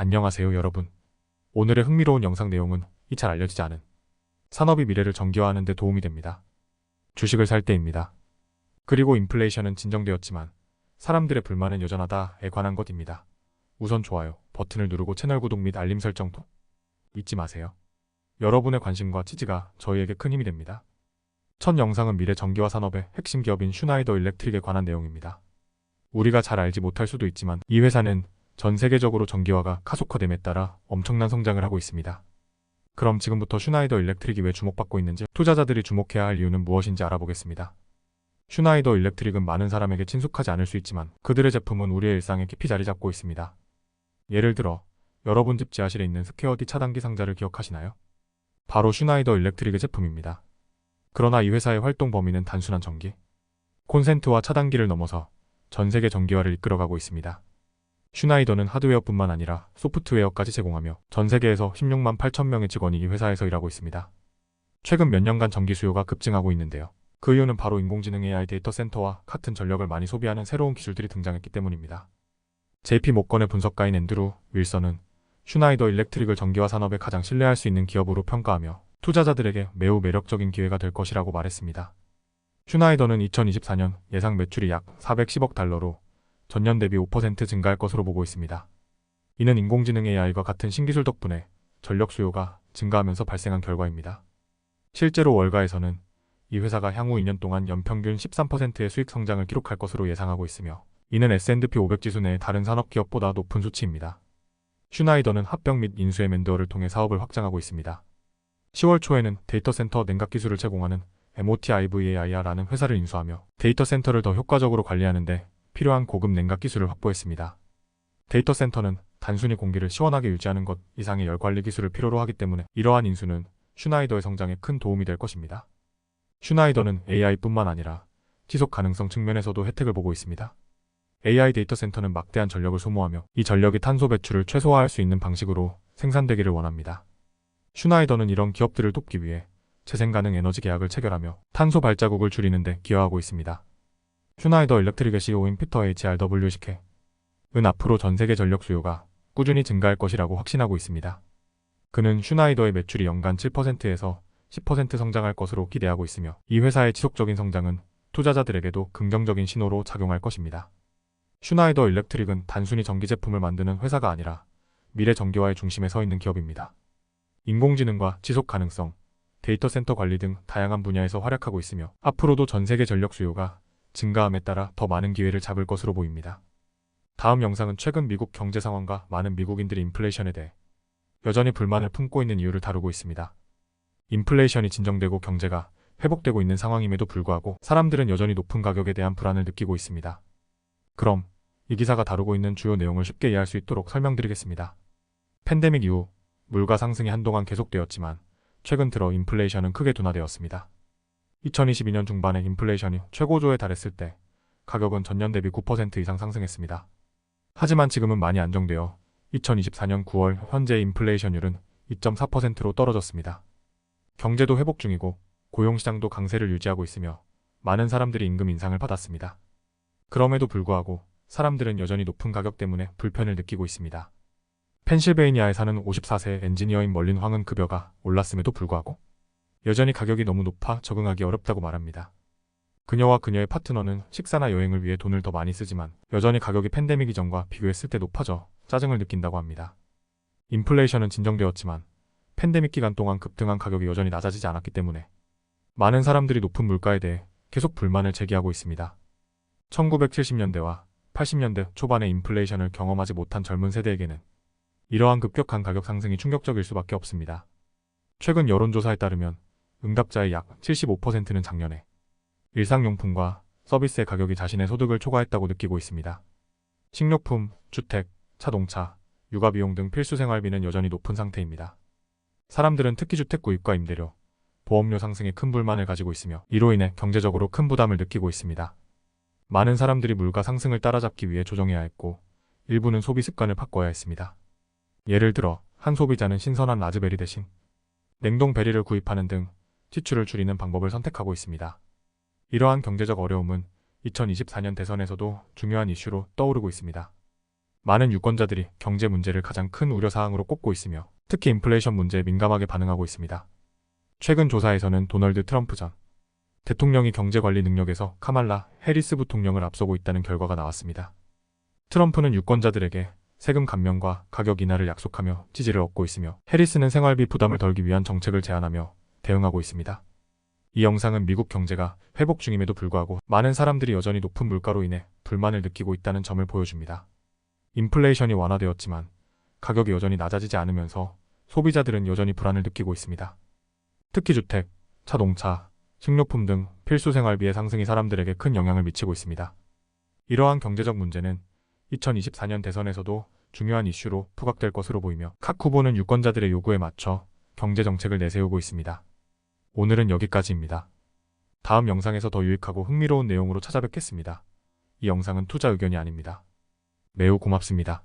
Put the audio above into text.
안녕하세요 여러분. 오늘의 흥미로운 영상 내용은 이 잘 알려지지 않은 산업이 미래를 정기화하는 데 도움이 됩니다. 주식을 살 때입니다. 그리고 인플레이션은 진정되었지만 사람들의 불만은 여전하다에 관한 것입니다. 우선 좋아요 버튼을 누르고 채널 구독 및 알림 설정도 잊지 마세요. 여러분의 관심과 지지가 저희에게 큰 힘이 됩니다. 첫 영상은 미래 전기화 산업의 핵심 기업인 슈나이더 일렉트릭에 관한 내용입니다. 우리가 잘 알지 못할 수도 있지만 이 회사는 전 세계적으로 전기화가 가속화됨에 따라 엄청난 성장을 하고 있습니다. 그럼 지금부터 슈나이더 일렉트릭이 왜 주목받고 있는지, 투자자들이 주목해야 할 이유는 무엇인지 알아보겠습니다. 슈나이더 일렉트릭은 많은 사람에게 친숙하지 않을 수 있지만 그들의 제품은 우리의 일상에 깊이 자리 잡고 있습니다. 예를 들어 여러분 집 지하실에 있는 스퀘어디 차단기 상자를 기억하시나요? 바로 슈나이더 일렉트릭의 제품입니다. 그러나 이 회사의 활동 범위는 단순한 전기, 콘센트와 차단기를 넘어서 전 세계 전기화를 이끌어가고 있습니다. 슈나이더는 하드웨어뿐만 아니라 소프트웨어까지 제공하며 전 세계에서 16만 8천 명의 직원이 이 회사에서 일하고 있습니다. 최근 몇 년간 전기 수요가 급증하고 있는데요. 그 이유는 바로 인공지능 AI 데이터 센터와 같은 전력을 많이 소비하는 새로운 기술들이 등장했기 때문입니다. JP 모건의 분석가인 앤드루 윌선은 슈나이더 일렉트릭을 전기화 산업에 가장 신뢰할 수 있는 기업으로 평가하며 투자자들에게 매우 매력적인 기회가 될 것이라고 말했습니다. 슈나이더는 2024년 예상 매출이 약 410억 달러로 전년 대비 5% 증가할 것으로 보고 있습니다. 이는 인공지능 AI와 같은 신기술 덕분에 전력 수요가 증가하면서 발생한 결과입니다. 실제로 월가에서는 이 회사가 향후 2년 동안 연평균 13%의 수익 성장을 기록할 것으로 예상하고 있으며 이는 S&P 500 지수 내의 다른 산업 기업보다 높은 수치입니다. 슈나이더는 합병 및 인수 M&A를 통해 사업을 확장하고 있습니다. 10월 초에는 데이터 센터 냉각 기술을 제공하는 MOTIVAIR라는 회사를 인수하며 데이터 센터를 더 효과적으로 관리하는 데 필요한 고급 냉각 기술을 확보했습니다. 데이터 센터는 단순히 공기를 시원하게 유지하는 것 이상의 열 관리 기술을 필요로 하기 때문에 이러한 인수는 슈나이더의 성장에 큰 도움이 될 것입니다. 슈나이더는 AI뿐만 아니라 지속 가능성 측면에서도 혜택을 보고 있습니다. AI 데이터 센터는 막대한 전력을 소모하며 이 전력이 탄소 배출을 최소화할 수 있는 방식으로 생산되기를 원합니다. 슈나이더는 이런 기업들을 돕기 위해 재생 가능 에너지 계약을 체결하며 탄소 발자국을 줄이는 데 기여하고 있습니다. 슈나이더 일렉트릭의 CEO인 피터 HRW시케은 앞으로 전 세계 전력 수요가 꾸준히 증가할 것이라고 확신하고 있습니다. 그는 슈나이더의 매출이 연간 7%에서 10% 성장할 것으로 기대하고 있으며 이 회사의 지속적인 성장은 투자자들에게도 긍정적인 신호로 작용할 것입니다. 슈나이더 일렉트릭은 단순히 전기 제품을 만드는 회사가 아니라 미래 전기화의 중심에 서 있는 기업입니다. 인공지능과 지속 가능성, 데이터 센터 관리 등 다양한 분야에서 활약하고 있으며 앞으로도 전 세계 전력 수요가 증가함에 따라 더 많은 기회를 잡을 것으로 보입니다. 다음 영상은 최근 미국 경제 상황과 많은 미국인들이 인플레이션에 대해 여전히 불만을 품고 있는 이유를 다루고 있습니다. 인플레이션이 진정되고 경제가 회복되고 있는 상황임에도 불구하고 사람들은 여전히 높은 가격에 대한 불안을 느끼고 있습니다. 그럼 이 기사가 다루고 있는 주요 내용을 쉽게 이해할 수 있도록 설명드리겠습니다. 팬데믹 이후 물가 상승이 한동안 계속되었지만 최근 들어 인플레이션은 크게 둔화되었습니다. 2022년 중반에 인플레이션이 최고조에 달했을 때 가격은 전년 대비 9% 이상 상승했습니다. 하지만 지금은 많이 안정되어 2024년 9월 현재 인플레이션율은 2.4%로 떨어졌습니다. 경제도 회복 중이고 고용시장도 강세를 유지하고 있으며 많은 사람들이 임금 인상을 받았습니다. 그럼에도 불구하고 사람들은 여전히 높은 가격 때문에 불편을 느끼고 있습니다. 펜실베이니아에 사는 54세 엔지니어인 멀린 황은 급여가 올랐음에도 불구하고 여전히 가격이 너무 높아 적응하기 어렵다고 말합니다. 그녀와 그녀의 파트너는 식사나 여행을 위해 돈을 더 많이 쓰지만 여전히 가격이 팬데믹 이전과 비교했을 때 높아져 짜증을 느낀다고 합니다. 인플레이션은 진정되었지만 팬데믹 기간 동안 급등한 가격이 여전히 낮아지지 않았기 때문에 많은 사람들이 높은 물가에 대해 계속 불만을 제기하고 있습니다. 1970년대와 80년대 초반의 인플레이션을 경험하지 못한 젊은 세대에게는 이러한 급격한 가격 상승이 충격적일 수밖에 없습니다. 최근 여론조사에 따르면 응답자의 약 75%는 작년에 일상용품과 서비스의 가격이 자신의 소득을 초과했다고 느끼고 있습니다. 식료품, 주택, 자동차, 육아비용 등 필수 생활비는 여전히 높은 상태입니다. 사람들은 특히 주택 구입과 임대료, 보험료 상승에 큰 불만을 가지고 있으며 이로 인해 경제적으로 큰 부담을 느끼고 있습니다. 많은 사람들이 물가 상승을 따라잡기 위해 조정해야 했고 일부는 소비 습관을 바꿔야 했습니다. 예를 들어 한 소비자는 신선한 라즈베리 대신 냉동 베리를 구입하는 등 지출을 줄이는 방법을 선택하고 있습니다. 이러한 경제적 어려움은 2024년 대선에서도 중요한 이슈로 떠오르고 있습니다. 많은 유권자들이 경제 문제를 가장 큰 우려사항으로 꼽고 있으며 특히 인플레이션 문제에 민감하게 반응하고 있습니다. 최근 조사에서는 도널드 트럼프 전 대통령이 경제관리 능력에서 카말라 해리스 부통령을 앞서고 있다는 결과가 나왔습니다. 트럼프는 유권자들에게 세금 감면과 가격 인하를 약속하며 지지를 얻고 있으며 해리스는 생활비 부담을 덜기 위한 정책을 제안하며 대응하고 있습니다. 이 영상은 미국 경제가 회복 중임에도 불구하고 많은 사람들이 여전히 높은 물가로 인해 불만을 느끼고 있다는 점을 보여줍니다. 인플레이션이 완화되었지만 가격이 여전히 낮아지지 않으면서 소비자들은 여전히 불안을 느끼고 있습니다. 특히 주택, 자동차, 식료품 등 필수 생활비의 상승이 사람들에게 큰 영향을 미치고 있습니다. 이러한 경제적 문제는 2024년 대선에서도 중요한 이슈로 부각될 것으로 보이며 각 후보는 유권자들의 요구에 맞춰 경제 정책을 내세우고 있습니다. 오늘은 여기까지입니다. 다음 영상에서 더 유익하고 흥미로운 내용으로 찾아뵙겠습니다. 이 영상은 투자 의견이 아닙니다. 매우 고맙습니다.